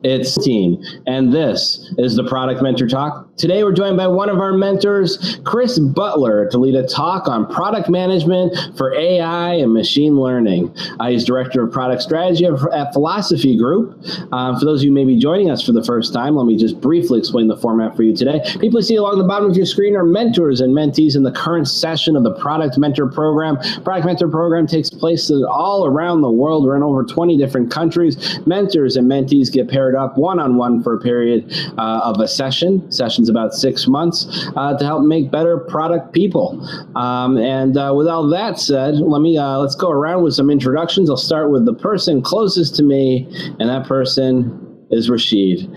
It's team, and this is the Product Mentor Talk. Today we're joined by one of our mentors, Chris Butler, to lead a talk on product management for AI and machine learning. He's Director of Product Strategy at Philosophy Group. For those of you who may be joining us for the first time, let me just briefly explain the format for you today. People you see along the bottom of your screen are mentors and mentees in the current session of the Product Mentor Program. Product Mentor Program takes place all around the world. We're in over 20 different countries. Mentors and mentees get paired up one-on-one for a period of a session's about 6 months, to help make better product people. With all that said, let's go around with some introductions. I'll start with the person closest to me, and that person is Rashid.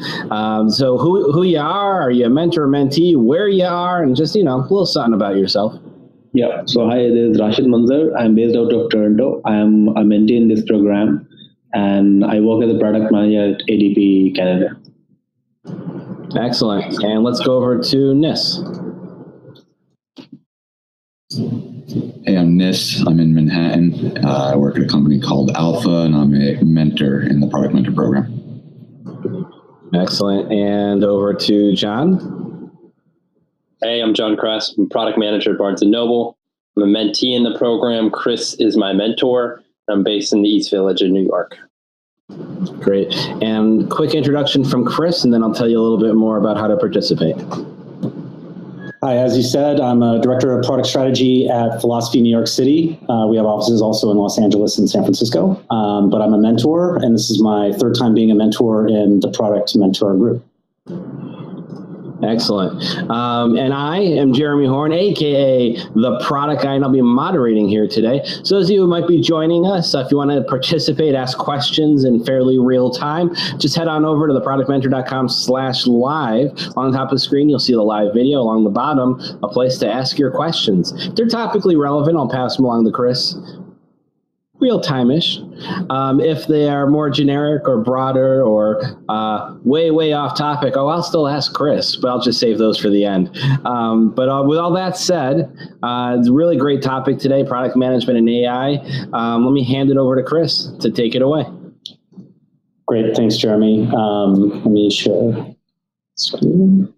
So who you are you a mentor or mentee, where you are, and just, a little something about yourself. Yeah, so hi, this is Rashid Manzar. I'm based out of Toronto. I'm a mentee in this program, and I work as a product manager at ADP Canada. Excellent. And let's go over to Nis. Hey, I'm Nis. I'm in Manhattan. I work at a company called Alpha, and I'm a mentor in the Product Mentor Program. Excellent. And over to John. Hey, I'm John Kress. I'm product manager at Barnes & Noble. I'm a mentee in the program. Chris is my mentor. I'm based in the East Village in New York. Great. And quick introduction from Chris, and then I'll tell you a little bit more about how to participate. Hi, as you said, I'm a director of product strategy at Philosophy New York City. We have offices also in Los Angeles and San Francisco, but I'm a mentor, and this is my third time being a mentor in the Product Mentor group. Excellent. And I am Jeremy Horn, aka the Product Guy, and I'll be moderating here today. So those of you who might be joining us, if you want to participate, ask questions in fairly real time, just head on over to theproductmentor.com/live. On the top of the screen, you'll see the live video. Along the bottom, a place to ask your questions. If they're topically relevant, I'll pass them along to Chris. Real-time-ish. If they are more generic or broader or way off topic, I'll still ask Chris, but I'll just save those for the end. But with all that said, it's a really great topic today, product management and AI. Let me hand it over to Chris to take it away. Great, thanks, Jeremy. Let me share screen.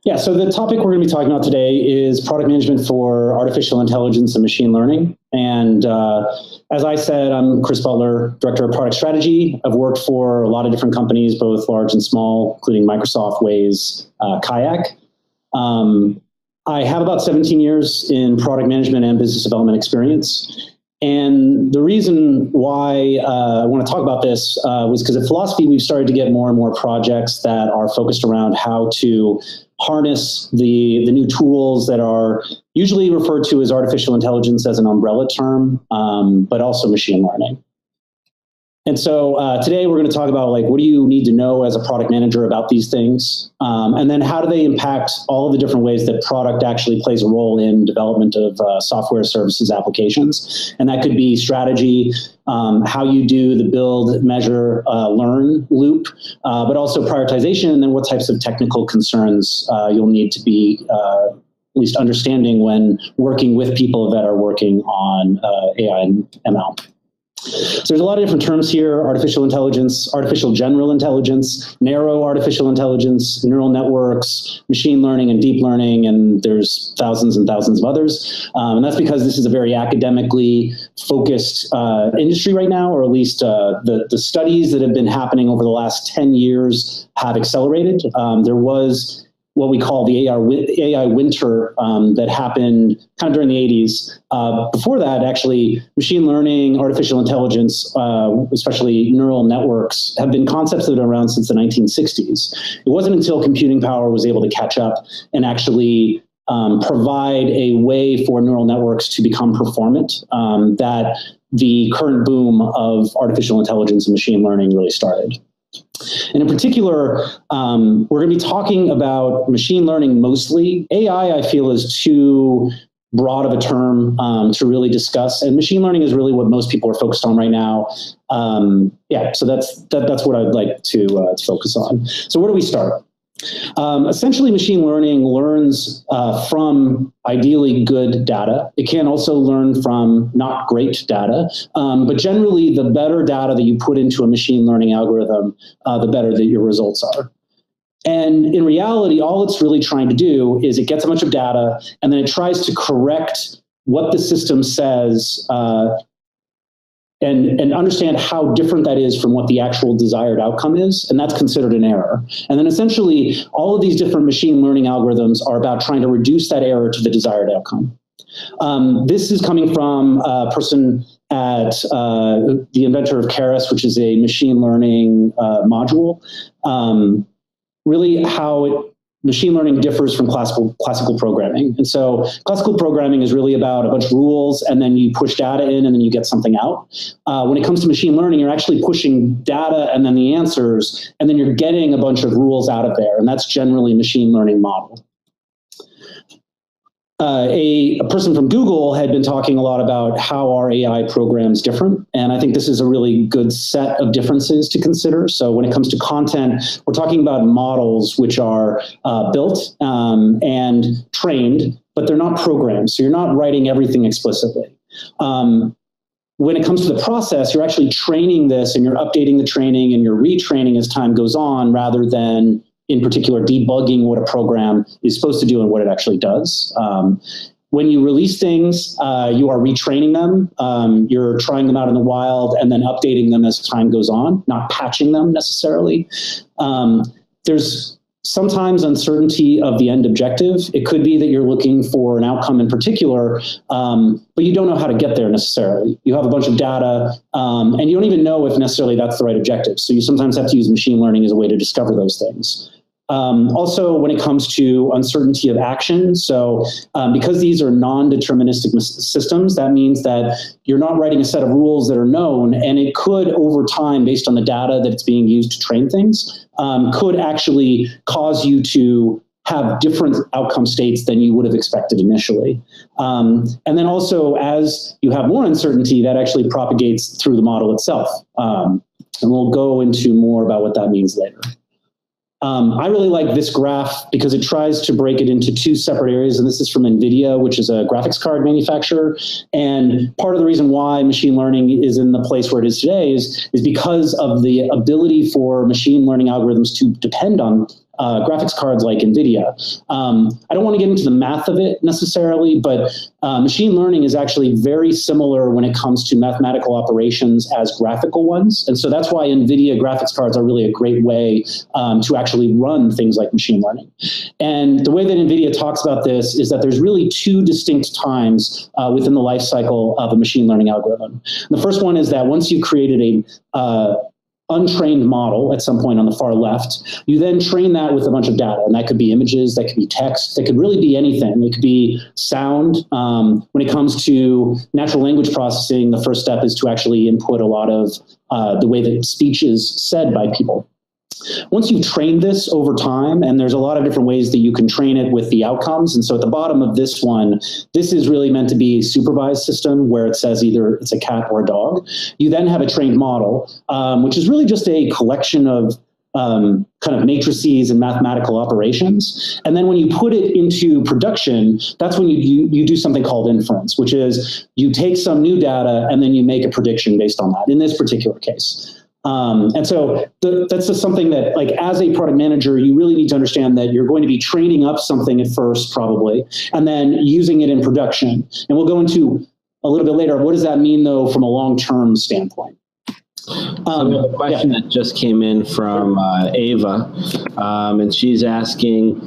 Yeah, so the topic we're going to be talking about today is product management for artificial intelligence and machine learning. And as I said, I'm Chris Butler, Director of Product Strategy. I've worked for a lot of different companies, both large and small, including Microsoft, Waze, Kayak. I have about 17 years in product management and business development experience. And the reason why I want to talk about this was because at Philosophy, we've started to get more and more projects that are focused around how to harness the new tools that are usually referred to as artificial intelligence as an umbrella term, but also machine learning. And so today we're going to talk about what do you need to know as a product manager about these things, and then how do they impact all of the different ways that product actually plays a role in development of software services applications. And that could be strategy, how you do the build, measure, learn loop, but also prioritization, and then what types of technical concerns you'll need to be at least understanding when working with people that are working on AI and ML. So there's a lot of different terms here: artificial intelligence, artificial general intelligence, narrow artificial intelligence, neural networks, machine learning and deep learning, and there's thousands and thousands of others. And that's because this is a very academically focused industry right now, or at least the studies that have been happening over the last 10 years have accelerated. There was what we call the AI winter that happened kind of during the 80s. Before that, actually, machine learning, artificial intelligence, especially neural networks, have been concepts that have been around since the 1960s. It wasn't until computing power was able to catch up and actually provide a way for neural networks to become performant that the current boom of artificial intelligence and machine learning really started. And in particular, we're going to be talking about machine learning mostly. AI, I feel, is too broad of a term to really discuss, and machine learning is really what most people are focused on right now. So that's what I'd like to focus on. So where do we start? Essentially, machine learning learns from ideally good data. It can also learn from not great data, but generally, the better data that you put into a machine learning algorithm, the better that your results are. And in reality, all it's really trying to do is it gets a bunch of data, and then it tries to correct what the system says and understand how different that is from what the actual desired outcome is, and that's considered an error. And then essentially, all of these different machine learning algorithms are about trying to reduce that error to the desired outcome. This is coming from a person at the inventor of Keras, which is a machine learning module. Really how machine learning differs from classical programming. And so classical programming is really about a bunch of rules, and then you push data in, and then you get something out. When it comes to machine learning, you're actually pushing data and then the answers, and then you're getting a bunch of rules out of there. And that's generally machine learning model. A person from Google had been talking a lot about how our AI programs different. And I think this is a really good set of differences to consider. So when it comes to content, we're talking about models which are built and trained, but they're not programmed. So you're not writing everything explicitly. When it comes to the process, you're actually training this, and you're updating the training, and you're retraining as time goes on, rather than in particular debugging what a program is supposed to do and what it actually does. When you release things, you are retraining them. You're trying them out in the wild and then updating them as time goes on, not patching them necessarily. There's sometimes uncertainty of the end objective. It could be that you're looking for an outcome in particular, but you don't know how to get there necessarily. You have a bunch of data, and you don't even know if necessarily that's the right objective. So you sometimes have to use machine learning as a way to discover those things. Also, when it comes to uncertainty of action, so because these are non-deterministic systems, that means that you're not writing a set of rules that are known, and it could, over time, based on the data that it's being used to train things, could actually cause you to have different outcome states than you would have expected initially. And then also, as you have more uncertainty, that actually propagates through the model itself. And we'll go into more about what that means later. I really like this graph because it tries to break it into two separate areas, and this is from NVIDIA, which is a graphics card manufacturer. And part of the reason why machine learning is in the place where it is today is because of the ability for machine learning algorithms to depend on graphics cards like NVIDIA. I don't want to get into the math of it necessarily, but machine learning is actually very similar when it comes to mathematical operations as graphical ones. And so that's why NVIDIA graphics cards are really a great way to actually run things like machine learning. And the way that NVIDIA talks about this is that there's really two distinct times within the life cycle of a machine learning algorithm. And the first one is that once you've created a untrained model at some point on the far left, you then train that with a bunch of data. And that could be images, that could be text, that could really be anything. It could be sound. When it comes to natural language processing, the first step is to actually input a lot of the way that speech is said by people. Once you've trained this over time, and there's a lot of different ways that you can train it with the outcomes. And so at the bottom of this one, this is really meant to be a supervised system where it says either it's a cat or a dog. You then have a trained model, which is really just a collection of kind of matrices and mathematical operations. And then when you put it into production, that's when you do something called inference, which is you take some new data and then you make a prediction based on that, in this particular case. And so that's just something that, like, as a product manager, you really need to understand that you're going to be training up something at first, probably, and then using it in production. And we'll go into a little bit later, what does that mean, though, from a long-term standpoint? So we have a question that just came in from Ava, and she's asking,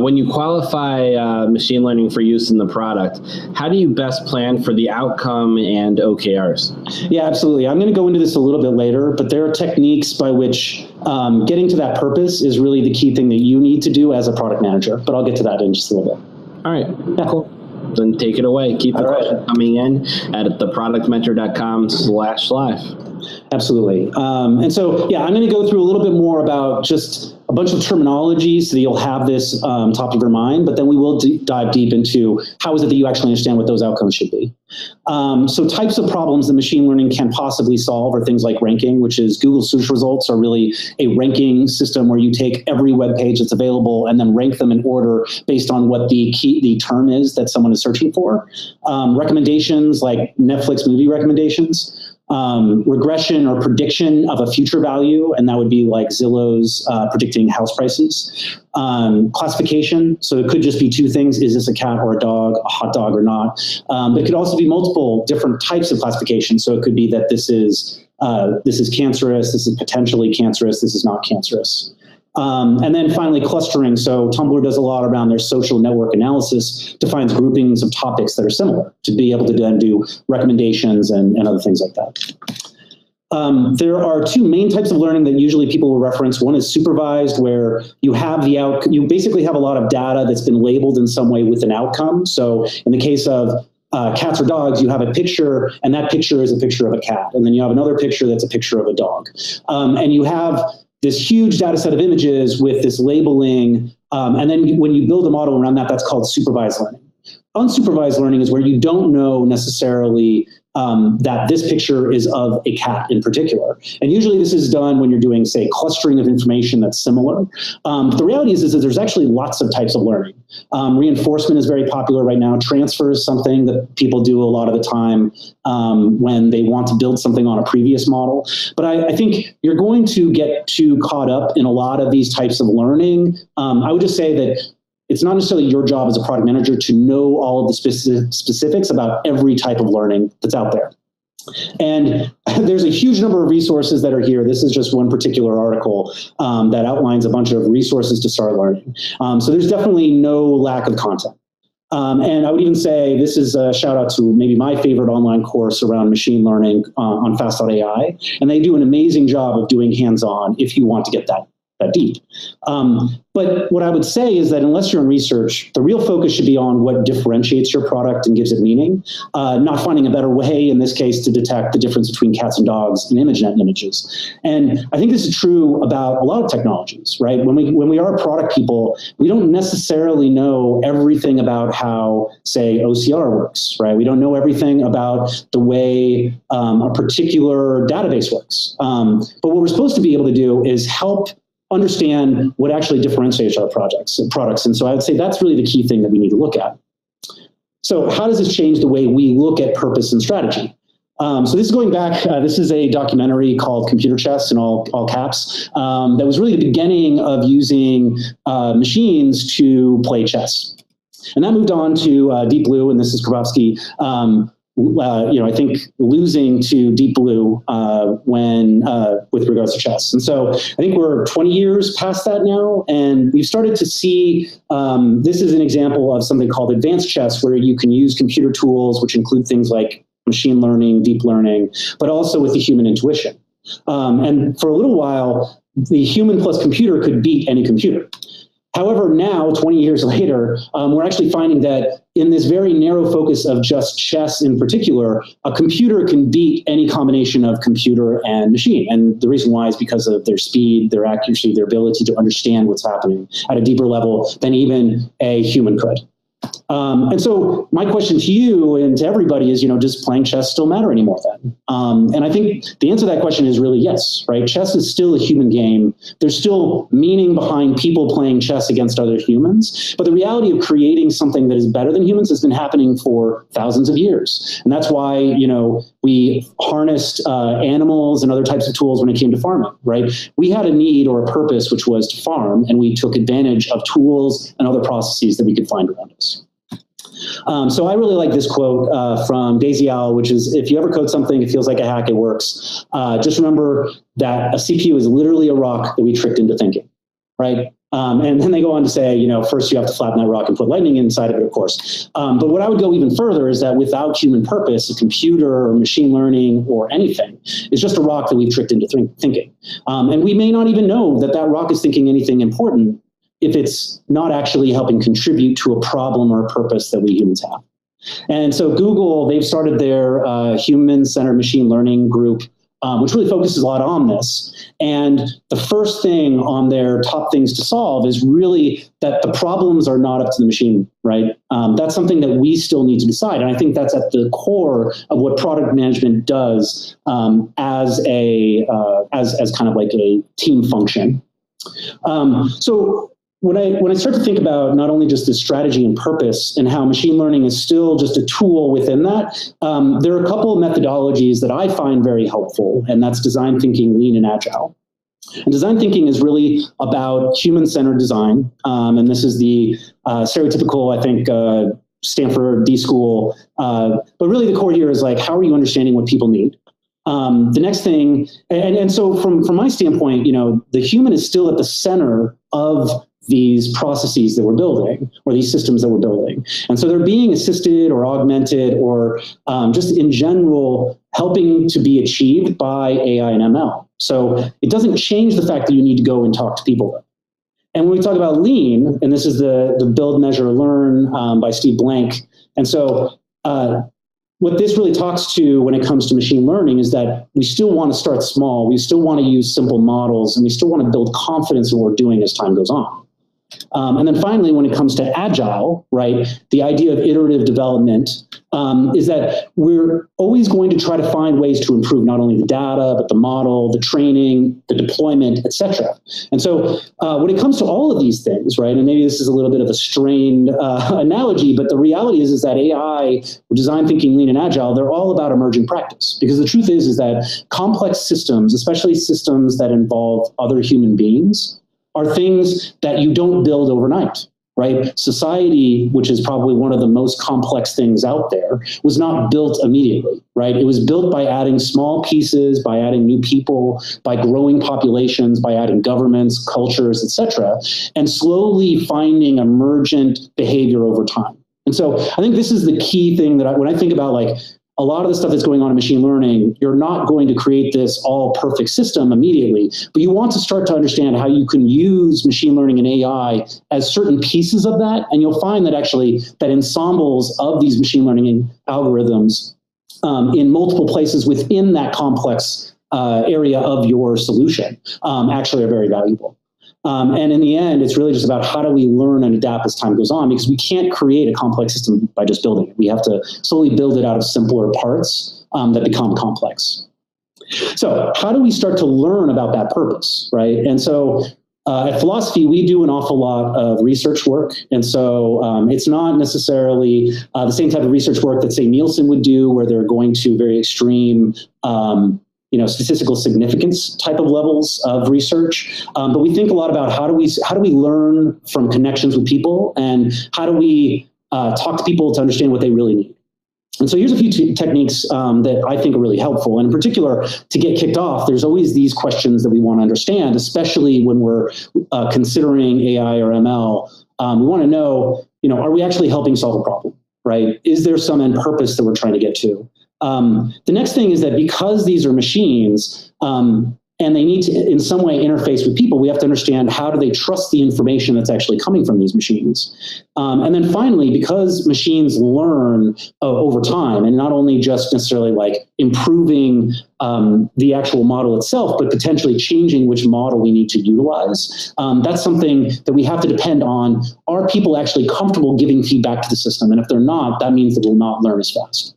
when you qualify machine learning for use in the product, how do you best plan for the outcome and OKRs? Yeah, absolutely. I'm going to go into this a little bit later, but there are techniques by which getting to that purpose is really the key thing that you need to do as a product manager, but I'll get to that in just a little bit. All right, cool. Then take it away. Keep the questions coming in at theproductmentor.com/live. Absolutely. And so, yeah, I'm going to go through a little bit more about just a bunch of terminology so that you'll have this top of your mind, but then we will dive deep into how is it that you actually understand what those outcomes should be. So types of problems that machine learning can possibly solve are things like ranking, which is Google search results are really a ranking system where you take every web page that's available and then rank them in order based on what the term is that someone is searching for. Recommendations like Netflix movie recommendations. Regression or prediction of a future value, and that would be like Zillow's predicting house prices. Classification, so it could just be two things: is this a cat or a dog, a hot dog or not? But it could also be multiple different types of classification. So it could be that this is cancerous, this is potentially cancerous, this is not cancerous. And then finally, clustering. So Tumblr does a lot around their social network analysis, defines groupings of topics that are similar to be able to then do recommendations and other things like that. There are two main types of learning that usually people will reference. One is supervised, where you have you basically have a lot of data that's been labeled in some way with an outcome. So in the case of cats or dogs, you have a picture, and that picture is a picture of a cat. And then you have another picture that's a picture of a dog. And you have this huge data set of images with this labeling. And then when you build a model around that, that's called supervised learning. Unsupervised learning is where you don't know necessarily that this picture is of a cat in particular. And usually this is done when you're doing, say, clustering of information that's similar. But the reality is that there's actually lots of types of learning. Reinforcement is very popular right now. Transfer is something that people do a lot of the time when they want to build something on a previous model. But I think you're going to get too caught up in a lot of these types of learning. I would just say that it's not necessarily your job as a product manager to know all of the specifics about every type of learning that's out there. And there's a huge number of resources that are here. This is just one particular article that outlines a bunch of resources to start learning. So there's definitely no lack of content. And I would even say this is a shout out to maybe my favorite online course around machine learning on fast.ai. And they do an amazing job of doing hands-on if you want to get that deep. But what I would say is that unless you're in research, the real focus should be on what differentiates your product and gives it meaning, not finding a better way, in this case, to detect the difference between cats and dogs in ImageNet images. And I think this is true about a lot of technologies, right? When we are product people, we don't necessarily know everything about how, say, OCR works, right? We don't know everything about the way a particular database works. But what we're supposed to be able to do is help understand what actually differentiates our products. And so I would say that's really the key thing that we need to look at. So how does this change the way we look at purpose and strategy? So this is going back, this is a documentary called Computer Chess in all caps, that was really the beginning of using machines to play chess. And that moved on to Deep Blue, and this is Kravsky, I think losing to Deep Blue with regards to chess. And so I think we're 20 years past that now, and we've started to see, this is an example of something called advanced chess, where you can use computer tools, which include things like machine learning, deep learning, but also with the human intuition. And for a little while, the human plus computer could beat any computer. However, now, 20 years later, we're actually finding that in this very narrow focus of just chess in particular, a computer can beat any combination of computer and machine. And the reason why is because of their speed, their accuracy, their ability to understand what's happening at a deeper level than even a human could. And so my question to you and to everybody is, does playing chess still matter anymore then? And I think the answer to that question is really yes, right? Chess is still a human game. There's still meaning behind people playing chess against other humans. But the reality of creating something that is better than humans has been happening for thousands of years. And that's why, we harnessed animals and other types of tools when it came to farming, right? We had a need or a purpose, which was to farm, and we took advantage of tools and other processes that we could find around us. So I really like this quote from Daisy Owl, which is, if you ever code something, it feels like a hack, it works. Just remember that a CPU is literally a rock that we tricked into thinking, right? And then they go on to say, first you have to flatten that rock and put lightning inside of it, of course. But what I would go even further is that without human purpose, a computer or machine learning or anything is just a rock that we've tricked into thinking. And we may not even know that rock is thinking anything important if it's not actually helping contribute to a problem or a purpose that we humans have. And so Google, they've started their human-centered machine learning group which really focuses a lot on this. And the first thing on their top things to solve is really that the problems are not up to the machine, right? That's something that we still need to decide. And I think that's at the core of what product management does as kind of like a team function. So when I start to think about not only just the strategy and purpose and how machine learning is still just a tool within that, there are a couple of methodologies that I find very helpful, and that's design thinking, lean, and agile. And design thinking is really about human-centered design, and this is the stereotypical, I think, Stanford D School, but really the core here is like, how are you understanding what people need? The next thing, and so from my standpoint, the human is still at the center of these processes that we're building, or these systems that we're building. And so they're being assisted or augmented or just in general helping to be achieved by AI and ML. So it doesn't change the fact that you need to go and talk to people. And when we talk about lean, and this is the build, measure, learn by Steve Blank. And so what this really talks to when it comes to machine learning is that we still want to start small. We still want to use simple models, and we still want to build confidence in what we're doing as time goes on. And then finally, when it comes to agile, right, the idea of iterative development is that we're always going to try to find ways to improve not only the data, but the model, the training, the deployment, et cetera. And so when it comes to all of these things, right, and maybe this is a little bit of a strained analogy, but the reality is that AI, design thinking, lean, and agile, they're all about emerging practice. Because the truth is that complex systems, especially systems that involve other human beings, are things that you don't build overnight, right? Society, which is probably one of the most complex things out there, was not built immediately, right? It was built by adding small pieces, by adding new people, by growing populations, by adding governments, cultures, etc., and slowly finding emergent behavior over time. And so I think this is the key thing that when I think about like a lot of the stuff that's going on in machine learning, you're not going to create this all perfect system immediately, but you want to start to understand how you can use machine learning and AI as certain pieces of that. And you'll find that actually that ensembles of these machine learning algorithms in multiple places within that complex area of your solution actually are very valuable. And in the end, it's really just about how do we learn and adapt as time goes on, because we can't create a complex system by just building it. We have to slowly build it out of simpler parts that become complex. So how do we start to learn about that purpose, right? And so at Philosophy, we do an awful lot of research work. And so it's not necessarily the same type of research work that, say, Nielsen would do, where they're going to very extreme statistical significance type of levels of research. But we think a lot about how do we learn from connections with people, and how do we talk to people to understand what they really need. And so here's a few techniques that I think are really helpful. And in particular, to get kicked off, there's always these questions that we want to understand, especially when we're considering AI or ML. We want to know, are we actually helping solve a problem, right? Is there some end purpose that we're trying to get to? The next thing is that because these are machines and they need to in some way interface with people, we have to understand how do they trust the information that's actually coming from these machines. And then finally, because machines learn over time, and not only just necessarily like improving the actual model itself, but potentially changing which model we need to utilize, that's something that we have to depend on. Are people actually comfortable giving feedback to the system? And if they're not, that means that we'll not learn as fast.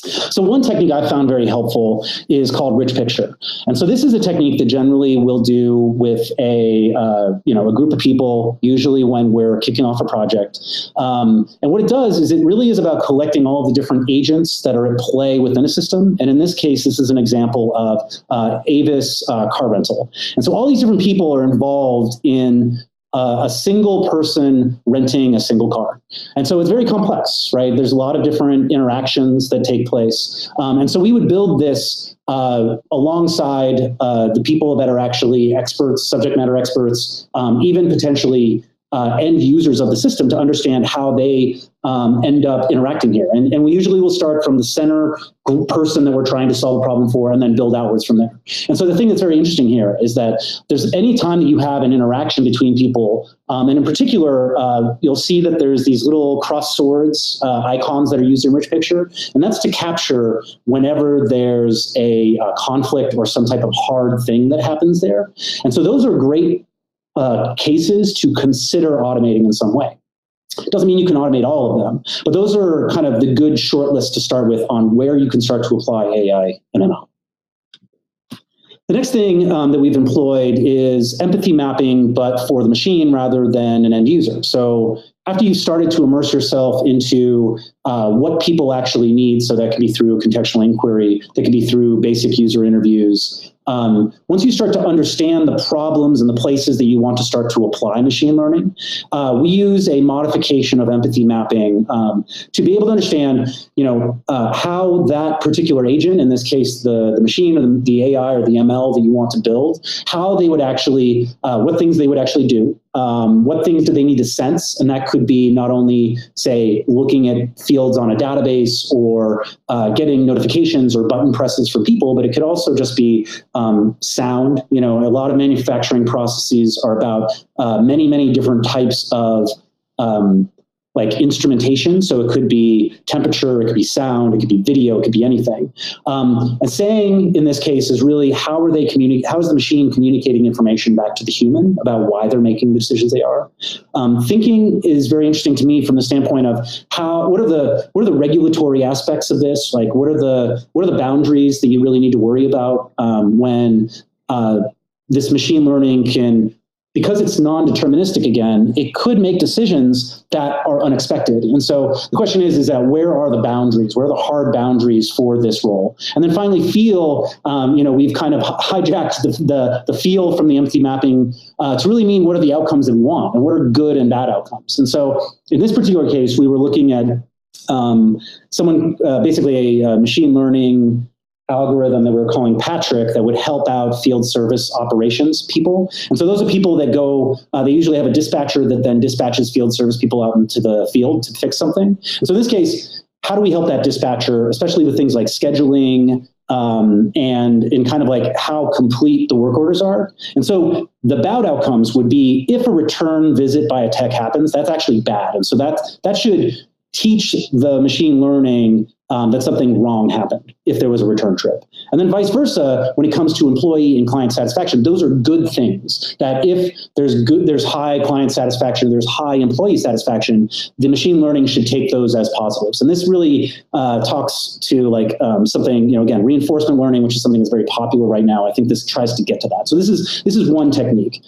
So one technique I found very helpful is called rich picture. And so this is a technique that generally we'll do with a group of people, usually when we're kicking off a project. And what it does is it really is about collecting all of the different agents that are at play within a system. And in this case, this is an example of Avis car rental. And so all these different people are involved in a single person renting a single car. And so it's very complex, right? There's a lot of different interactions that take place. And so we would build this alongside the people that are actually experts, subject matter experts, even potentially end users of the system, to understand how they end up interacting here. And we usually will start from the center person that we're trying to solve the problem for, and then build outwards from there. And so the thing that's very interesting here is that there's any time that you have an interaction between people, and in particular, you'll see that there's these little cross swords icons that are used in Rich Picture, and that's to capture whenever there's a conflict or some type of hard thing that happens there. And so those are great cases to consider automating in some way. Doesn't mean you can automate all of them, but those are kind of the good short list to start with on where you can start to apply AI and ML. The next thing that we've employed is empathy mapping, but for the machine rather than an end user. So after you've started to immerse yourself into what people actually need, so that can be through contextual inquiry, that can be through basic user interviews. Once you start to understand the problems and the places that you want to start to apply machine learning, we use a modification of empathy mapping to be able to understand, how that particular agent, in this case, the machine or the AI or the ML that you want to build, how they would actually, what things they would actually do. What things do they need to sense? And that could be not only, say, looking at fields on a database or getting notifications or button presses from people, but it could also just be sound. A lot of manufacturing processes are about many, many different types of like instrumentation. So it could be temperature, it could be sound, it could be video, it could be anything. And saying in this case is really how is the machine communicating information back to the human about why they're making the decisions they are. Thinking is very interesting to me from the standpoint of what are the regulatory aspects of this? Like what are the boundaries that you really need to worry about when this machine learning can, because it's non-deterministic again, it could make decisions that are unexpected. And so the question is that where are the boundaries? Where are the hard boundaries for this role? And then finally feel, we've kind of hijacked the feel from the empathy mapping to really mean what are the outcomes that we want and what are good and bad outcomes. And so in this particular case, we were looking at basically a machine learning algorithm that we were calling Patrick that would help out field service operations people. And so those are people that go, they usually have a dispatcher that then dispatches field service people out into the field to fix something. And so in this case, how do we help that dispatcher, especially with things like scheduling and in kind of like how complete the work orders are? And so the bad outcomes would be if a return visit by a tech happens, that's actually bad. And so that should teach the machine learning that something wrong happened if there was a return trip. And then vice versa, when it comes to employee and client satisfaction, those are good things. That if there's high client satisfaction, there's high employee satisfaction, the machine learning should take those as positives. And this really talks to like something, again, reinforcement learning, which is something that's very popular right now. I think this tries to get to that. So this is one technique.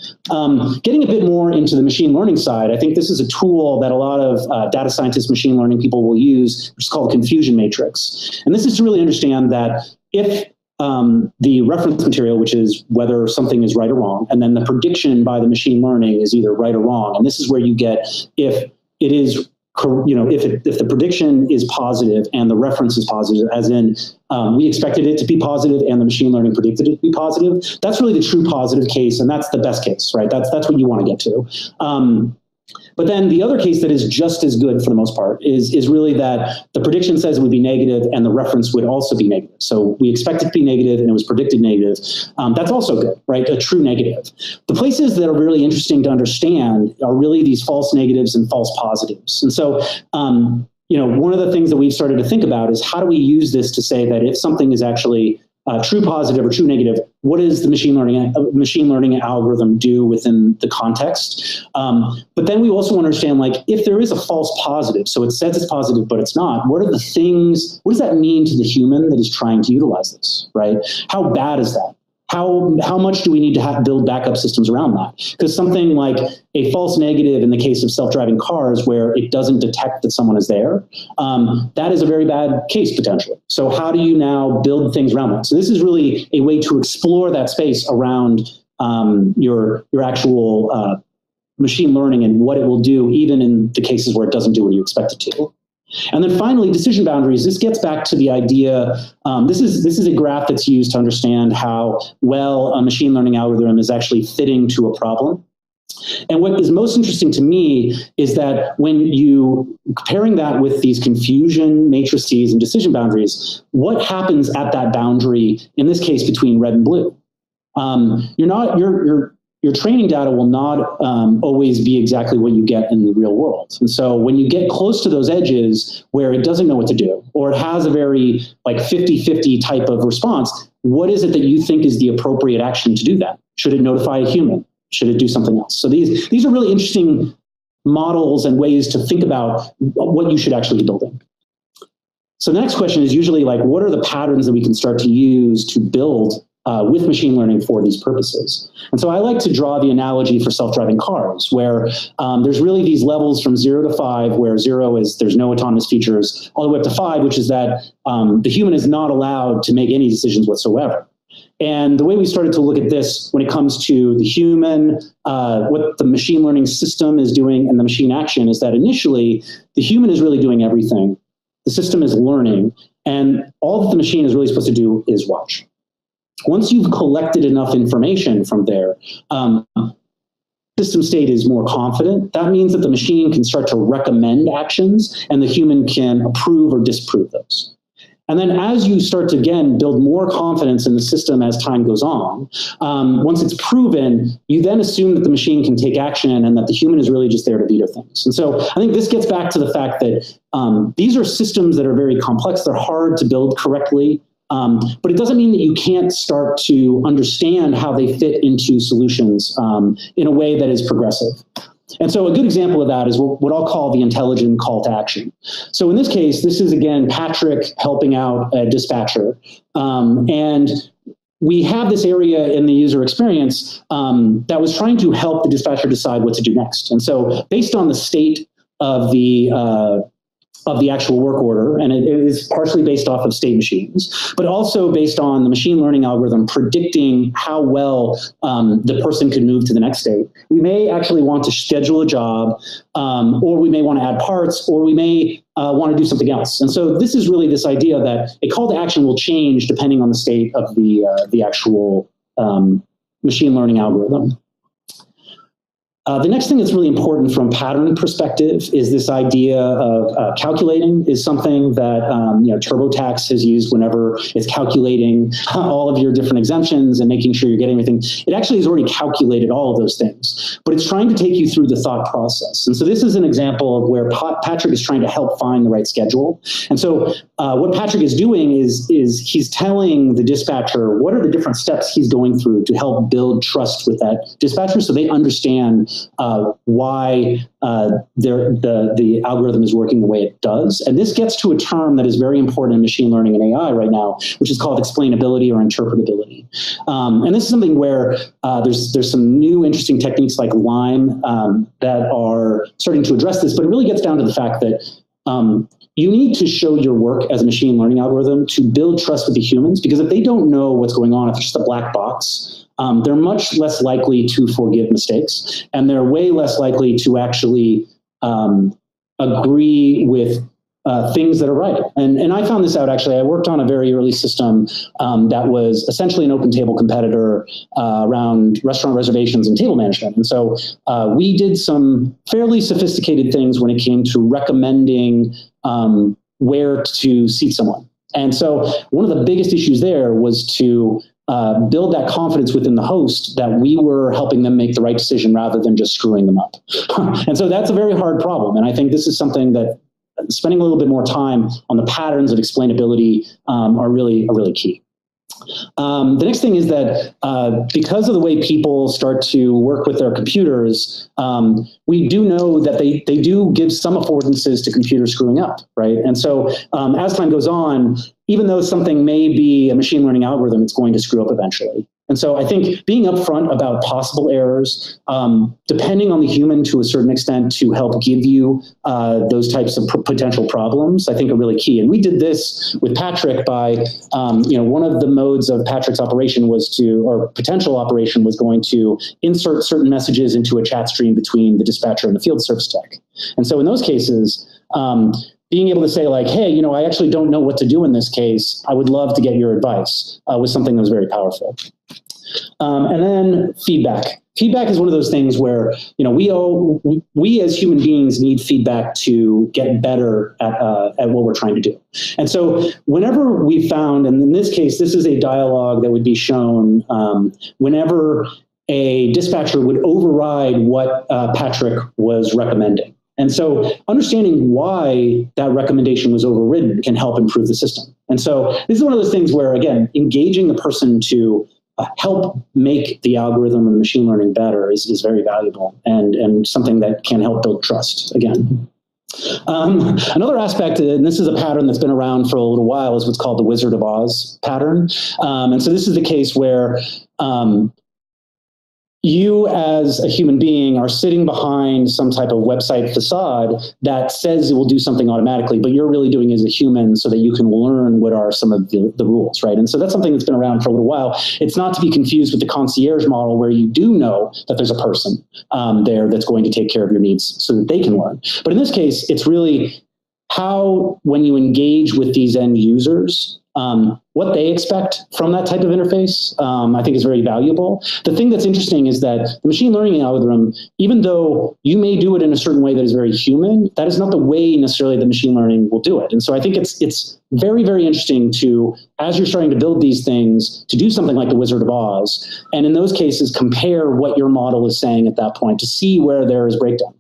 Getting a bit more into the machine learning side, I think this is a tool that a lot of data scientists, machine learning people will use, which is called confusion matrix. And this is to really understand that if the reference material, which is whether something is right or wrong, and then the prediction by the machine learning is either right or wrong, and this is where you get if it is, if the prediction is positive and the reference is positive, as in we expected it to be positive and the machine learning predicted it to be positive, that's really the true positive case, and that's the best case, right? That's what you want to get to. But then the other case that is just as good for the most part is really that the prediction says it would be negative and the reference would also be negative. So we expect it to be negative and it was predicted negative. That's also good, right? A true negative. The places that are really interesting to understand are really these false negatives and false positives. And so, one of the things that we've started to think about is how do we use this to say that if something is actually true positive or true negative, what does the machine learning algorithm do within the context? But then we also understand, like, if there is a false positive, so it says it's positive, but it's not, what does that mean to the human that is trying to utilize this, right? How bad is that? How much do we need to build backup systems around that? Because something like a false negative in the case of self-driving cars where it doesn't detect that someone is there, that is a very bad case potentially. So how do you now build things around that? So this is really a way to explore that space around your actual machine learning and what it will do, even in the cases where it doesn't do what you expect it to. And then finally, decision boundaries. This gets back to the idea, this is a graph that's used to understand how well a machine learning algorithm is actually fitting to a problem. And what is most interesting to me is that when you comparing that with these confusion matrices and decision boundaries, what happens at that boundary, in this case, between red and blue? Your training data will not always be exactly what you get in the real world. And so when you get close to those edges where it doesn't know what to do, or it has a very like 50-50 type of response, what is it that you think is the appropriate action to do that? Should it notify a human? Should it do something else? So these are really interesting models and ways to think about what you should actually be building. So the next question is usually like, what are the patterns that we can start to use to build with machine learning for these purposes? And so I like to draw the analogy for self-driving cars, where there's really these levels from 0 to 5, where 0 is there's no autonomous features, all the way up to 5, which is that the human is not allowed to make any decisions whatsoever. And the way we started to look at this when it comes to the human, what the machine learning system is doing and the machine action is that initially the human is really doing everything. The system is learning, and all that the machine is really supposed to do is watch. Once you've collected enough information from there, system state is more confident. That means that the machine can start to recommend actions and the human can approve or disapprove those. And then as you start to, again, build more confidence in the system as time goes on, once it's proven, you then assume that the machine can take action and that the human is really just there to veto things. And so I think this gets back to the fact that these are systems that are very complex. They're hard to build correctly. But it doesn't mean that you can't start to understand how they fit into solutions in a way that is progressive. And so a good example of that is what I'll call the intelligent call to action. So in this case, this is, again, Patrick helping out a dispatcher. And we have this area in the user experience that was trying to help the dispatcher decide what to do next. And so based on the state of the actual work order, and it is partially based off of state machines, but also based on the machine learning algorithm predicting how well the person could move to the next state. We may actually want to schedule a job, or we may want to add parts, or we may want to do something else. And so this is really this idea that a call to action will change depending on the state of the actual machine learning algorithm. The next thing that's really important from pattern perspective is this idea of calculating is something that TurboTax has used whenever it's calculating all of your different exemptions and making sure you're getting everything. It actually has already calculated all of those things, but it's trying to take you through the thought process. And so this is an example of where Patrick is trying to help find the right schedule. And so what Patrick is doing is he's telling the dispatcher what are the different steps he's going through to help build trust with that dispatcher so they understand why the algorithm is working the way it does. And this gets to a term that is very important in machine learning and AI right now, which is called explainability or interpretability. And this is something where there's some new interesting techniques like LIME that are starting to address this, but it really gets down to the fact that you need to show your work as a machine learning algorithm to build trust with the humans, because if they don't know what's going on, if it's just a black box, they're much less likely to forgive mistakes, and they're way less likely to actually agree with things that are right. And I found this out, actually. I worked on a very early system that was essentially an open table competitor around restaurant reservations and table management. And so we did some fairly sophisticated things when it came to recommending where to seat someone. And so one of the biggest issues there was to build that confidence within the host that we were helping them make the right decision rather than just screwing them up. And so that's a very hard problem. And I think this is something that spending a little bit more time on the patterns of explainability are really key. The next thing is that because of the way people start to work with their computers, we do know that they do give some affordances to computers screwing up, right? And so as time goes on, even though something may be a machine learning algorithm, it's going to screw up eventually. And so I think being upfront about possible errors, depending on the human to a certain extent to help give you those types of potential problems, I think are really key. And we did this with Patrick by, one of the modes of Patrick's operation was or potential operation was going to insert certain messages into a chat stream between the dispatcher and the field service tech. And so in those cases, being able to say like, hey, I actually don't know what to do in this case. I would love to get your advice was something that was very powerful. And then feedback. Feedback is one of those things where, we as human beings need feedback to get better at what we're trying to do. And so whenever we found, and in this case, this is a dialogue that would be shown whenever a dispatcher would override what Patrick was recommending. And so understanding why that recommendation was overridden can help improve the system. And so this is one of those things where, again, engaging the person to help make the algorithm and the machine learning better is very valuable and something that can help build trust again. Another aspect, and this is a pattern that's been around for a little while, is what's called the Wizard of Oz pattern. And so this is the case where you as a human being are sitting behind some type of website facade that says it will do something automatically, but you're really doing it as a human so that you can learn what are some of the rules, right? And so that's something that's been around for a little while. It's not to be confused with the concierge model where you do know that there's a person there that's going to take care of your needs so that they can learn. But in this case, it's really how, when you engage with these end users, what they expect from that type of interface, I think is very valuable. The thing that's interesting is that the machine learning algorithm, even though you may do it in a certain way that is very human, that is not the way necessarily that machine learning will do it. And so I think it's very, very interesting to, as you're starting to build these things, to do something like the Wizard of Oz, and in those cases, compare what your model is saying at that point to see where there is breakdown.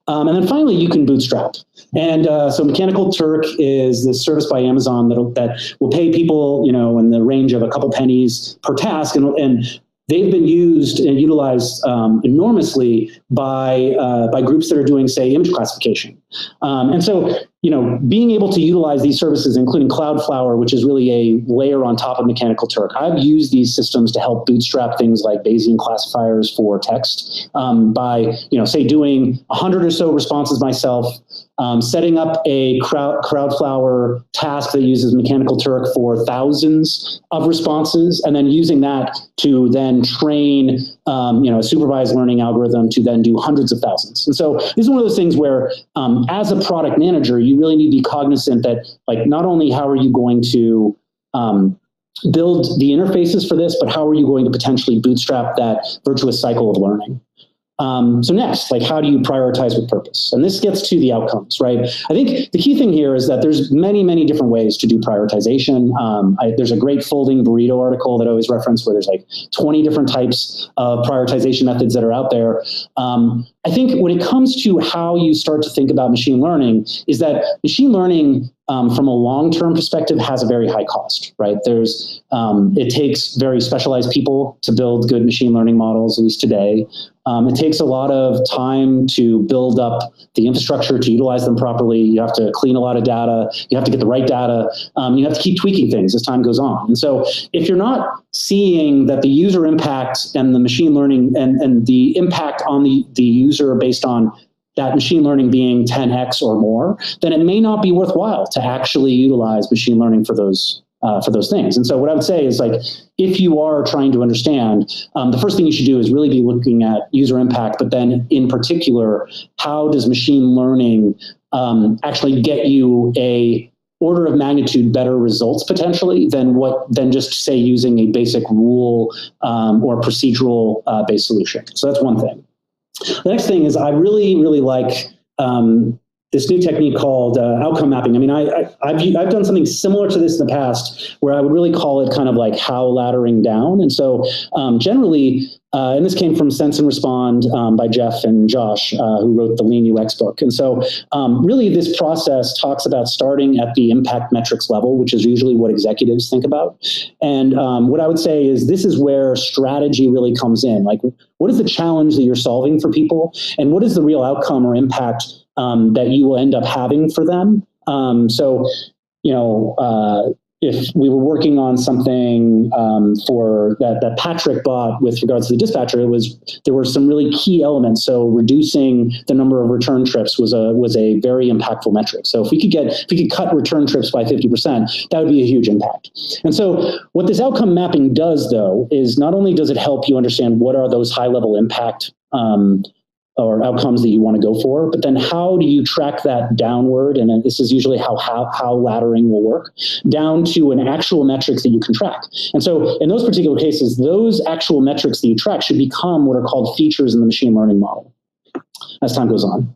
And then finally, you can bootstrap. And so Mechanical Turk is this service by Amazon that will pay people, in the range of a couple pennies per task, and they've been used and utilized enormously by groups that are doing, say, image classification. And so, being able to utilize these services, including Cloudflower, which is really a layer on top of Mechanical Turk. I've used these systems to help bootstrap things like Bayesian classifiers for text by, say, doing 100 or so responses myself, setting up a Crowdflower task that uses Mechanical Turk for thousands of responses, and then using that to then train a supervised learning algorithm to then do hundreds of thousands. And so this is one of those things where, as a product manager, you really need to be cognizant that, not only how are you going to build the interfaces for this, but how are you going to potentially bootstrap that virtuous cycle of learning? So next, how do you prioritize with purpose? And this gets to the outcomes, right? I think the key thing here is that there's many, many different ways to do prioritization. There's a great Folding Burrito article that I always reference where there's 20 different types of prioritization methods that are out there. I think when it comes to how you start to think about machine learning is that machine learning from a long-term perspective has a very high cost, right? It takes very specialized people to build good machine learning models, at least today. It takes a lot of time to build up the infrastructure to utilize them properly. You have to clean a lot of data. You have to get the right data. You have to keep tweaking things as time goes on. And so if you're not seeing that the user impact and the machine learning and the impact on the user based on that machine learning being 10x or more, then it may not be worthwhile to actually utilize machine learning for those things. And so what I would say is if you are trying to understand, the first thing you should do is really be looking at user impact, but then in particular, how does machine learning actually get you a order of magnitude better results potentially than just say using a basic rule or procedural based solution. So that's one thing. The next thing is I really, really like this new technique called outcome mapping. I mean, I've done something similar to this in the past where I would really call it kind of how laddering down. And so generally, and this came from Sense and Respond by Jeff and Josh, who wrote the Lean UX book. And so really this process talks about starting at the impact metrics level, which is usually what executives think about. And what I would say is this is where strategy really comes in. What is the challenge that you're solving for people? And what is the real outcome or impact that you will end up having for them? If we were working on something for that Patrick bought with regards to the dispatcher, there were some really key elements. So reducing the number of return trips was a very impactful metric. So if we could cut return trips by 50%, that would be a huge impact. And so what this outcome mapping does, though, is not only does it help you understand what are those high level impact or outcomes that you want to go for, but then how do you track that downward? And this is usually how laddering will work, down to an actual metrics that you can track. And so in those particular cases, those actual metrics that you track should become what are called features in the machine learning model as time goes on.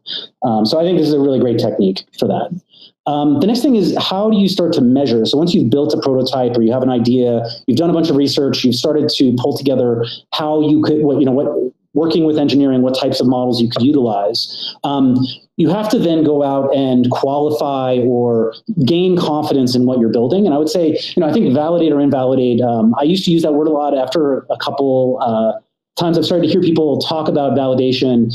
So I think this is a really great technique for that. The next thing is, how do you start to measure? So once you've built a prototype or you have an idea, you've done a bunch of research, you've started to pull together how you could, working with engineering, what types of models you could utilize. You have to then go out and qualify or gain confidence in what you're building. And I would say, I think validate or invalidate. I used to use that word a lot. After a couple times I've started to hear people talk about validation,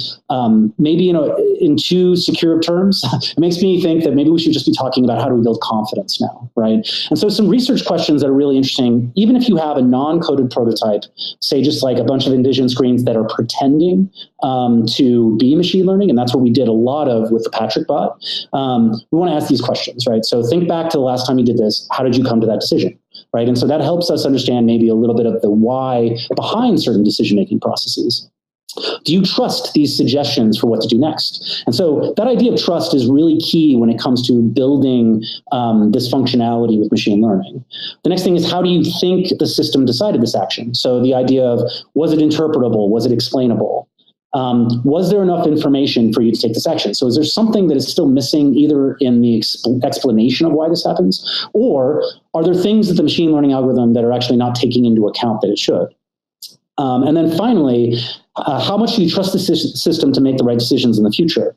maybe in too secure of terms. It makes me think that maybe we should just be talking about how do we build confidence now, right? And so some research questions that are really interesting, even if you have a non-coded prototype, say just like a bunch of Envision screens that are pretending to be machine learning, and that's what we did a lot of with the Patrick bot, we want to ask these questions, right? So think back to the last time you did this. How did you come to that decision? Right. And so that helps us understand maybe a little bit of the why behind certain decision-making processes. Do you trust these suggestions for what to do next? And so that idea of trust is really key when it comes to building this functionality with machine learning. The next thing is, how do you think the system decided this action? So the idea of, was it interpretable? Was it explainable? Was there enough information for you to take this action? So is there something that is still missing either in the explanation of why this happens, or are there things that the machine learning algorithm that are actually not taking into account that it should? And then finally, how much do you trust the system to make the right decisions in the future?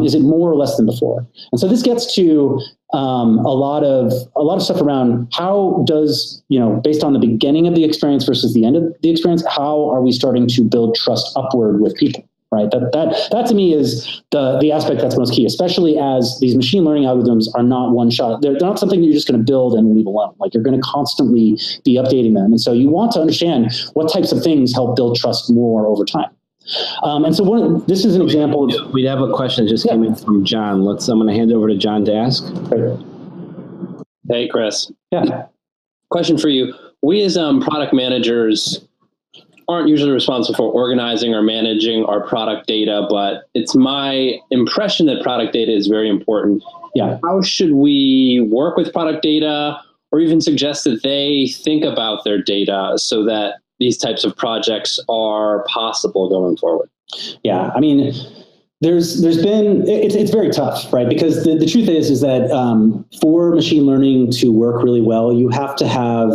Is it more or less than before? And so this gets to a lot of stuff around how does, based on the beginning of the experience versus the end of the experience, how are we starting to build trust upward with people? Right. That to me is the aspect that's most key, especially as these machine learning algorithms are not one shot. They're not something that you're just going to build and leave alone. Like, you're going to constantly be updating them. And so you want to understand what types of things help build trust more over time. And so this is an example of... We have a question that just came in from John. I'm going to hand it over to John to ask. Hey, Chris. Yeah. Question for you. We as product managers aren't usually responsible for organizing or managing our product data, but it's my impression that product data is very important. Yeah. How should we work with product data, or even suggest that they think about their data so that these types of projects are possible going forward? Yeah, I mean, there's been, it's very tough, right? Because the truth is that for machine learning to work really well, you have to have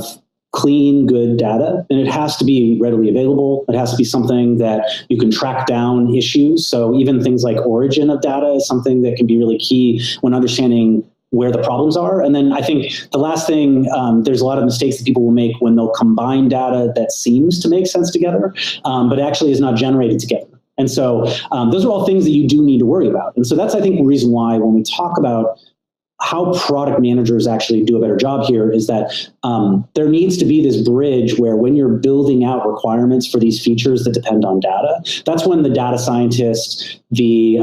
clean, good data, and it has to be readily available. It has to be something that you can track down issues. So even things like origin of data is something that can be really key when understanding where the problems are. And then I think the last thing, there's a lot of mistakes that people will make when they'll combine data that seems to make sense together, but actually is not generated together. And so those are all things that you do need to worry about. And so that's, I think, the reason why when we talk about how product managers actually do a better job here is that there needs to be this bridge where when you're building out requirements for these features that depend on data, that's when the data scientists, the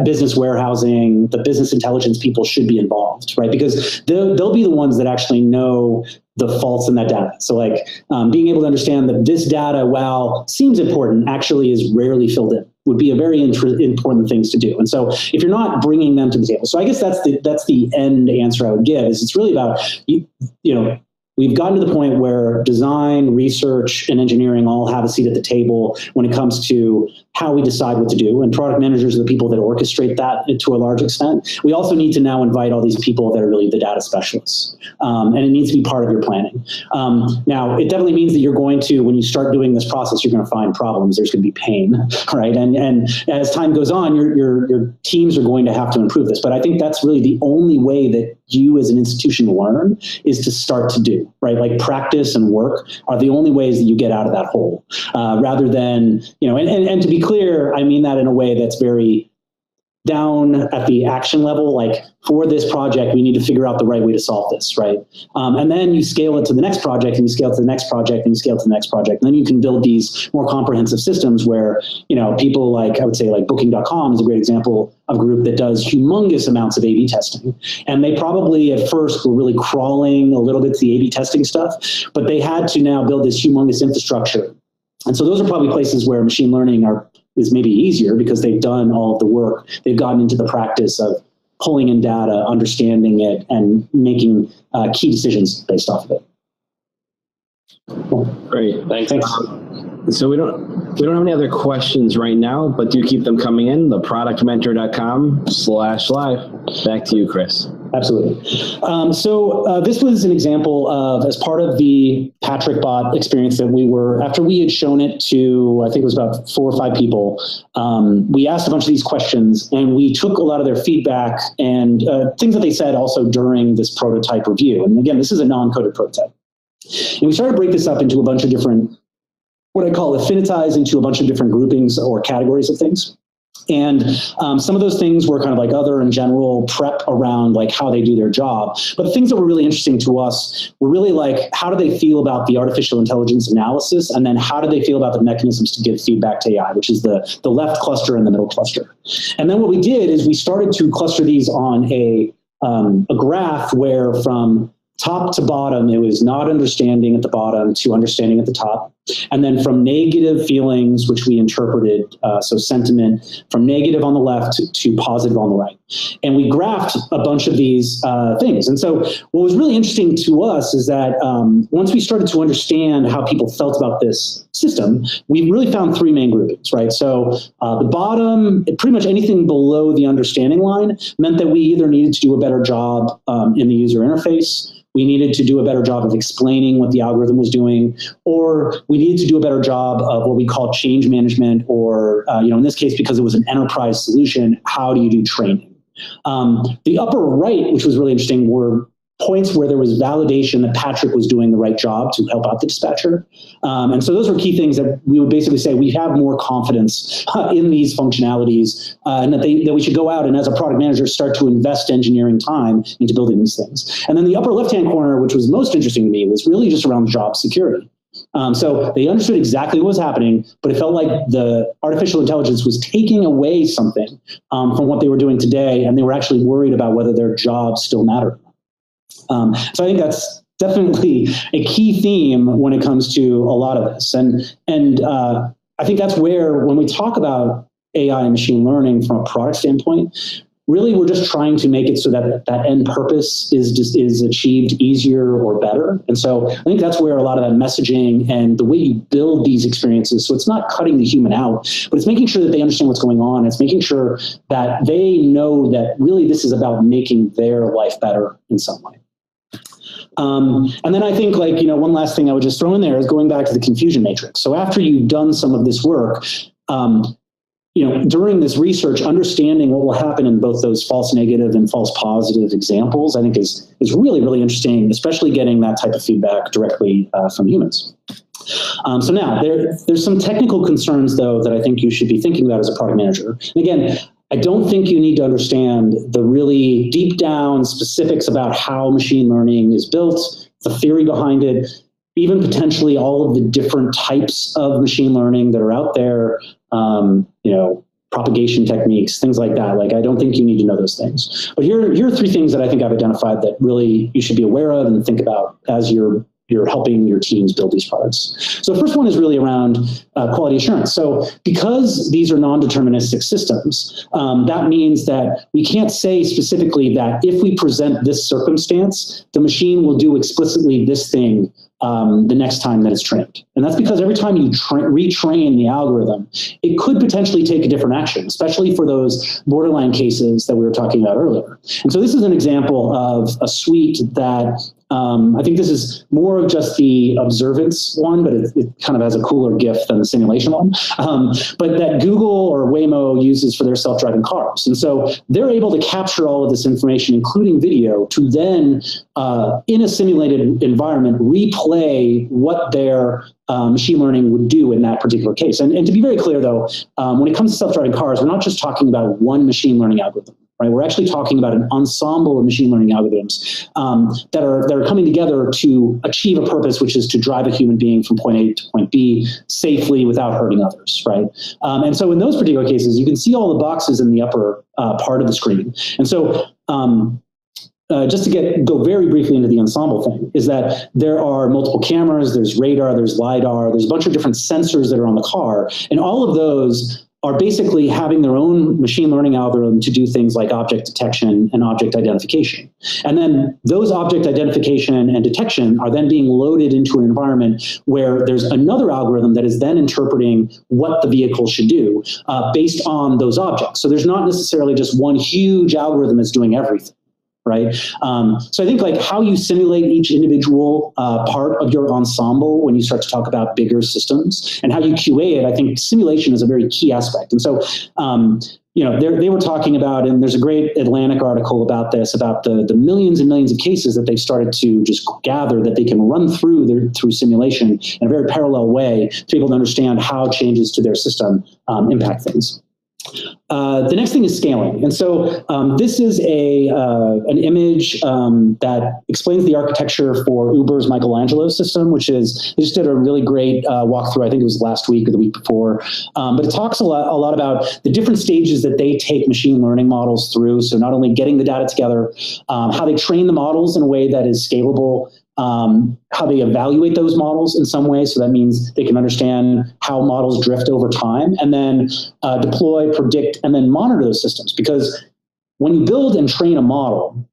business warehousing, the business intelligence people should be involved, right? Because they'll be the ones that actually know the faults in that data. So like being able to understand that this data, while seems important, actually is rarely filled in, would be a very important things to do. And so if you're not bringing them to the table, so I guess that's the end answer I would give, is it's really about, we've gotten to the point where design, research, and engineering all have a seat at the table when it comes to how we decide what to do. And product managers are the people that orchestrate that to a large extent. We also need to now invite all these people that are really the data specialists. And it needs to be part of your planning. Now, it definitely means that you're going to, when you start doing this process, you're going to find problems. There's going to be pain, right? And as time goes on, your teams are going to have to improve this. But I think that's really the only way that you as an institution learn, is to start to do, right? Like practice and work are the only ways that you get out of that hole, rather than, and to be clear, I mean that in a way that's very down at the action level. Like, for this project, we need to figure out the right way to solve this, right? And then you scale it to the next project, and you scale it to the next project, and you scale it to the next project. And then you can build these more comprehensive systems where, people like, I would say like Booking.com is a great example of a group that does humongous amounts of A/B testing. And they probably at first were really crawling a little bit to the A/B testing stuff, but they had to now build this humongous infrastructure. And so those are probably places where machine learning is maybe easier because they've done all of the work. They've gotten into the practice of pulling in data, understanding it, and making key decisions based off of it. Cool. Great. Thanks. So we don't have any other questions right now, but do keep them coming in. theproductmentor.com/live. Back to you, Chris. Absolutely. So this was an example of, as part of the Patrick bot experience that after we had shown it to, I think it was about 4 or 5 people, we asked a bunch of these questions, and we took a lot of their feedback and things that they said also during this prototype review. And again, this is a non-coded prototype. And we started to break this up into a bunch of different, what I call affinitize into a bunch of different groupings or categories of things. And some of those things were kind of like other and general prep around like how they do their job. But the things that were really interesting to us were really like, how do they feel about the artificial intelligence analysis? And then how do they feel about the mechanisms to give feedback to AI, which is the left cluster and the middle cluster. And then what we did is we started to cluster these on a graph where from top to bottom, it was not understanding at the bottom to understanding at the top. And then from negative feelings, which we interpreted, so sentiment, from negative on the left to positive on the right. And we graphed a bunch of these things. And so what was really interesting to us is that once we started to understand how people felt about this system, we really found 3 main groupings, right? So the bottom, pretty much anything below the understanding line meant that we either needed to do a better job in the user interface, we needed to do a better job of explaining what the algorithm was doing, or we needed to do a better job of what we call change management, or in this case, because it was an enterprise solution, how do you do training? The upper right, which was really interesting, were points where there was validation that Patrick was doing the right job to help out the dispatcher. And so those were key things that we would basically say we have more confidence in these functionalities, and that we should go out and, as a product manager, start to invest engineering time into building these things. And then the upper left-hand corner, which was most interesting to me, was really just around job security. So they understood exactly what was happening, but it felt like the artificial intelligence was taking away something from what they were doing today, and they were actually worried about whether their jobs still mattered. So I think that's definitely a key theme when it comes to a lot of this. And I think that's where, when we talk about AI and machine learning from a product standpoint, really we're just trying to make it so that that end purpose is achieved easier or better. And so I think that's where a lot of that messaging and the way you build these experiences, so it's not cutting the human out, but it's making sure that they understand what's going on. It's making sure that they know that really this is about making their life better in some way. And then I think, one last thing I would just throw in there is going back to the confusion matrix. So after you've done some of this work, during this research, understanding what will happen in both those false negative and false positive examples, I think is really, really interesting, especially getting that type of feedback directly from humans. So now there's some technical concerns, though, that I think you should be thinking about as a product manager. And again, I don't think you need to understand the really deep down specifics about how machine learning is built, the theory behind it, even potentially all of the different types of machine learning that are out there, propagation techniques, things like that. I don't think you need to know those things. But here are 3 things that I think I've identified that really you should be aware of and think about as you're helping your teams build these products. So the first one is really around quality assurance. So because these are non-deterministic systems, that means that we can't say specifically that if we present this circumstance, the machine will do explicitly this thing the next time that it's trained. And that's because every time you retrain the algorithm, it could potentially take a different action, especially for those borderline cases that we were talking about earlier. And so this is an example of a suite that I think this is more of just the observance one, but it kind of has a cooler GIF than the simulation one, but that Google or Waymo uses for their self-driving cars. And so they're able to capture all of this information, including video, to then, in a simulated environment, replay what their machine learning would do in that particular case. And to be very clear, though, when it comes to self-driving cars, we're not just talking about one machine learning algorithm. Right, we're actually talking about an ensemble of machine learning algorithms that are coming together to achieve a purpose, which is to drive a human being from point A to point B safely without hurting others. Right, and so in those particular cases, you can see all the boxes in the upper part of the screen. And so just to go very briefly into the ensemble thing, is that there are multiple cameras, there's radar, there's LiDAR, there's a bunch of different sensors that are on the car, and all of those are basically having their own machine learning algorithm to do things like object detection and object identification. And then those object identification and detection are then being loaded into an environment where there's another algorithm that is then interpreting what the vehicle should do based on those objects. So there's not necessarily just one huge algorithm that's doing everything. Right. So I think like how you simulate each individual part of your ensemble when you start to talk about bigger systems and how you QA it, I think simulation is a very key aspect. And so, they were talking about, and there's a great Atlantic article about this, about the millions and millions of cases that they've started to just gather that they can run through simulation in a very parallel way to be able to understand how changes to their system impact things. The next thing is scaling. And so this is an image that explains the architecture for Uber's Michelangelo system, which is, they just did a really great walkthrough, I think it was last week or the week before. But it talks a lot about the different stages that they take machine learning models through. So not only getting the data together, how they train the models in a way that is scalable, how they evaluate those models in some way. So that means they can understand how models drift over time, and then deploy, predict, and then monitor those systems. Because when you build and train a model,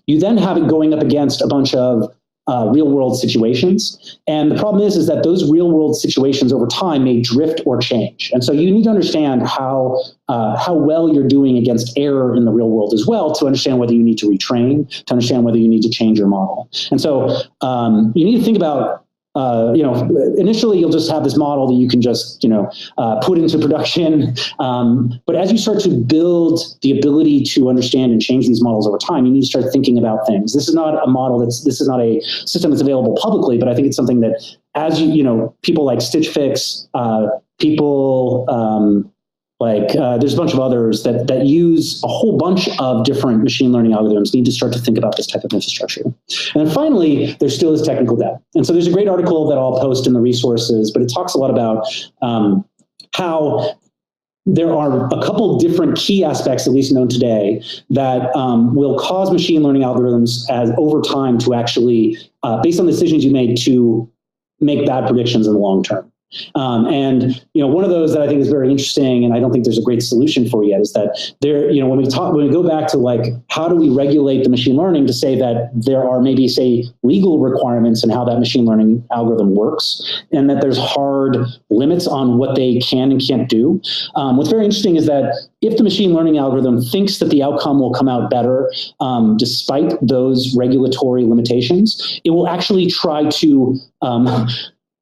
you then have it going up against a bunch of real world situations. And the problem is that those real world situations over time may drift or change. And so you need to understand how well you're doing against error in the real world as well, to understand whether you need to retrain, to understand whether you need to change your model. And so you need to think about, initially you'll just have this model that you can just, put into production. But as you start to build the ability to understand and change these models over time, you need to start thinking about things. This is not this is not a system that's available publicly, but I think it's something that as people like Stitch Fix, there's a bunch of others that use a whole bunch of different machine learning algorithms need to start to think about this type of infrastructure. And then finally, there still is technical debt. And so there's a great article that I'll post in the resources, but it talks a lot about how there are a couple different key aspects, at least known today, that will cause machine learning algorithms over time to actually, based on the decisions you made, to make bad predictions in the long term. And one of those that I think is very interesting, and I don't think there's a great solution for yet, is that when we go back to like how do we regulate the machine learning to say that there are maybe say legal requirements in how that machine learning algorithm works, and that there's hard limits on what they can and can't do. What's very interesting is that if the machine learning algorithm thinks that the outcome will come out better despite those regulatory limitations, it will actually try to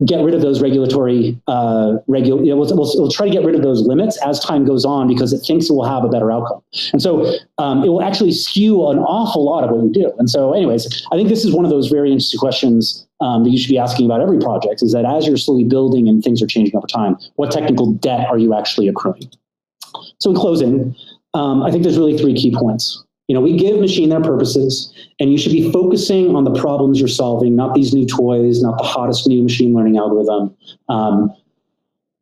get rid of those regulatory, it'll try to get rid of those limits as time goes on because it thinks it will have a better outcome. And so it will actually skew an awful lot of what you do. And so anyways, I think this is one of those very interesting questions that you should be asking about every project, is that as you're slowly building and things are changing over time, what technical debt are you actually accruing? So in closing, I think there's really three key points. We give machine their purposes, and you should be focusing on the problems you're solving, not these new toys, not the hottest new machine learning algorithm.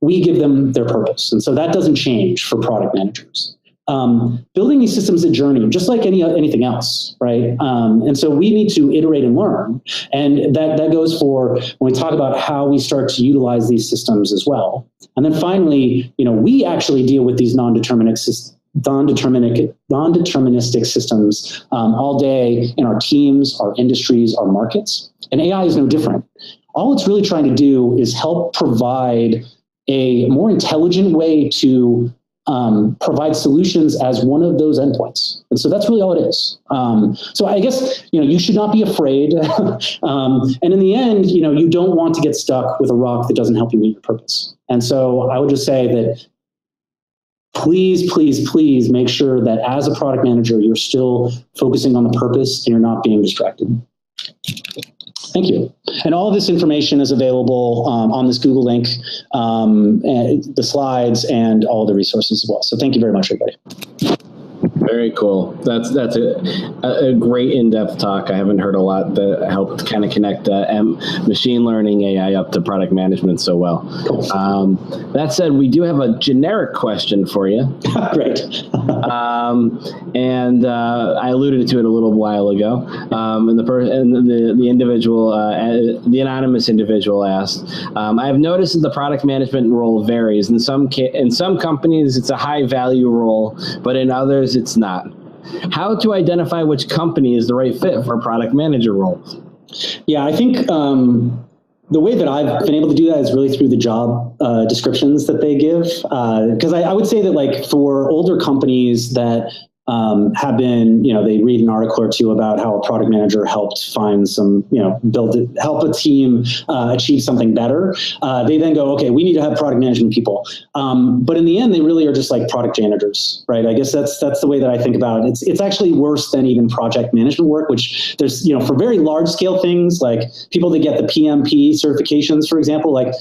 We give them their purpose. And so that doesn't change for product managers. Building these systems is a journey, just like anything else, right? And so we need to iterate and learn. And that goes for when we talk about how we start to utilize these systems as well. And then finally, we actually deal with these non-deterministic systems all day in our teams, our industries, our markets. And AI is no different. All it's really trying to do is help provide a more intelligent way to provide solutions as one of those endpoints. And so that's really all it is. So I guess, you should not be afraid. And in the end, you don't want to get stuck with a rock that doesn't help you meet your purpose. And so I would just say that please, please, please make sure that as a product manager, you're still focusing on the purpose and you're not being distracted. Thank you. And all of this information is available on this Google link, the slides, and all the resources as well. So thank you very much, everybody. Very Very cool. That's a great in-depth talk. I haven't heard a lot that helped kind of connect machine learning AI up to product management so well. That said, we do have a generic question for you. Great. And I alluded to it a little while ago. And the individual, the anonymous individual asked, I've noticed that the product management role varies. In some companies, it's a high value role, but in others, it's not. How to identify which company is the right fit for a product manager role? Yeah, I think the way that I've been able to do that is really through the job descriptions that they give. Because I would say that, like, for older companies that have been, they read an article or two about how a product manager helped find some, help a team achieve something better. They then go, okay, we need to have product management people. But in the end, they really are just like product janitors, right? I guess that's the way that I think about it. It's actually worse than even project management work, which there's, for very large scale things, like people that get the PMP certifications, for example, like,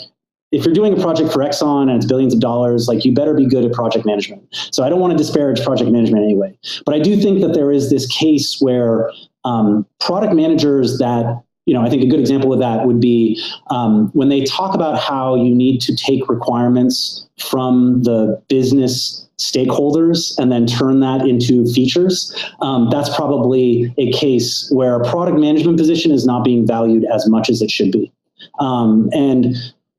if you're doing a project for Exxon and it's billions of dollars, like, you better be good at project management. So I don't want to disparage project management anyway. But I do think that there is this case where product managers that, I think a good example of that would be when they talk about how you need to take requirements from the business stakeholders and then turn that into features. That's probably a case where a product management position is not being valued as much as it should be.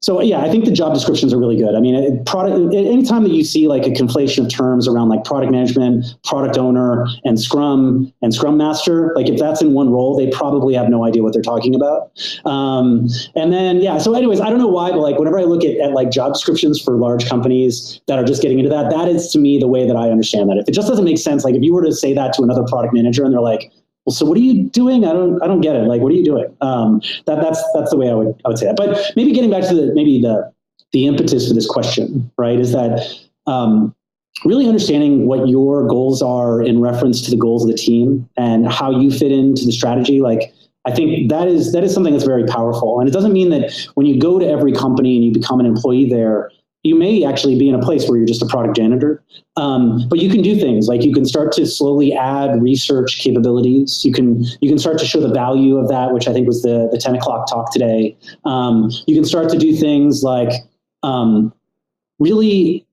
So yeah, I think the job descriptions are really good. I mean, anytime that you see like a conflation of terms around like product management, product owner, and Scrum Master, like if that's in one role, they probably have no idea what they're talking about. And then, yeah, so anyways, I don't know why, but like whenever I look at like job descriptions for large companies that are just getting into that, that is to me the way that I understand that. If it just doesn't make sense, like if you were to say that to another product manager and they're like, well, so what are you doing? I don't get it. Like, what are you doing? That's the way I would say that. But maybe getting back to the impetus for this question, right, is that really understanding what your goals are in reference to the goals of the team and how you fit into the strategy. Like, I think that is something that's very powerful. And it doesn't mean that when you go to every company and you become an employee there, you may actually be in a place where you're just a product janitor, but you can do things like you can start to slowly add research capabilities. You can start to show the value of that, which I think was the 10 o'clock talk today. You can start to do things like really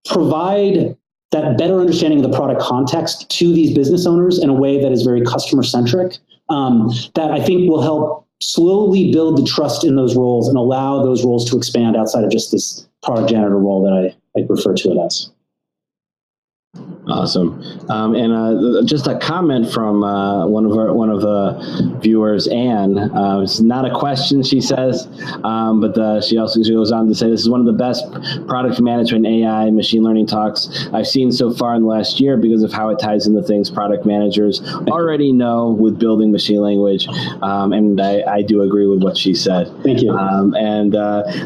provide that better understanding of the product context to these business owners in a way that is very customer centric. That I think will help slowly build the trust in those roles and allow those roles to expand outside of just this product janitor role that I refer to it as. Awesome. And just a comment from one of the viewers, Anne. It's not a question, she says, but she goes on to say this is one of the best product management AI machine learning talks I've seen so far in the last year because of how it ties into things product managers already know with building machine language. And I do agree with what she said. Thank you. And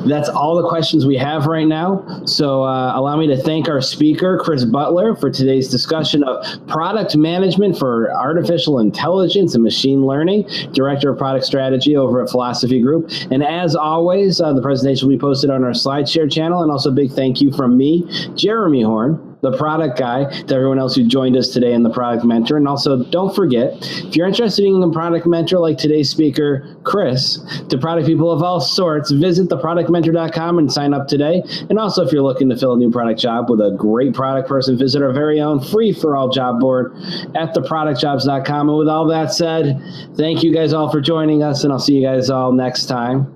that's all the questions we have right now. So allow me to thank our speaker, Chris Butler, for today's discussion of product management for artificial intelligence and machine learning, Director of Product Strategy over at Philosophy Group. And as always, the presentation will be posted on our SlideShare channel. And also a big thank you from me, Jeremy Horn, the product guy, to everyone else who joined us today in the Product Mentor. And also, don't forget, if you're interested in a product mentor like today's speaker, Chris, to product people of all sorts, visit theproductmentor.com and sign up today. And also, if you're looking to fill a new product job with a great product person, visit our very own free-for-all job board at theproductjobs.com. And with all that said, thank you guys all for joining us, and I'll see you guys all next time.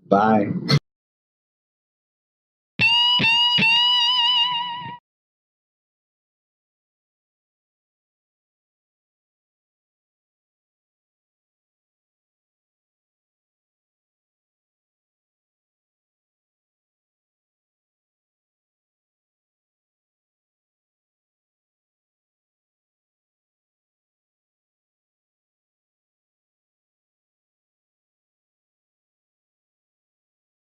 Bye.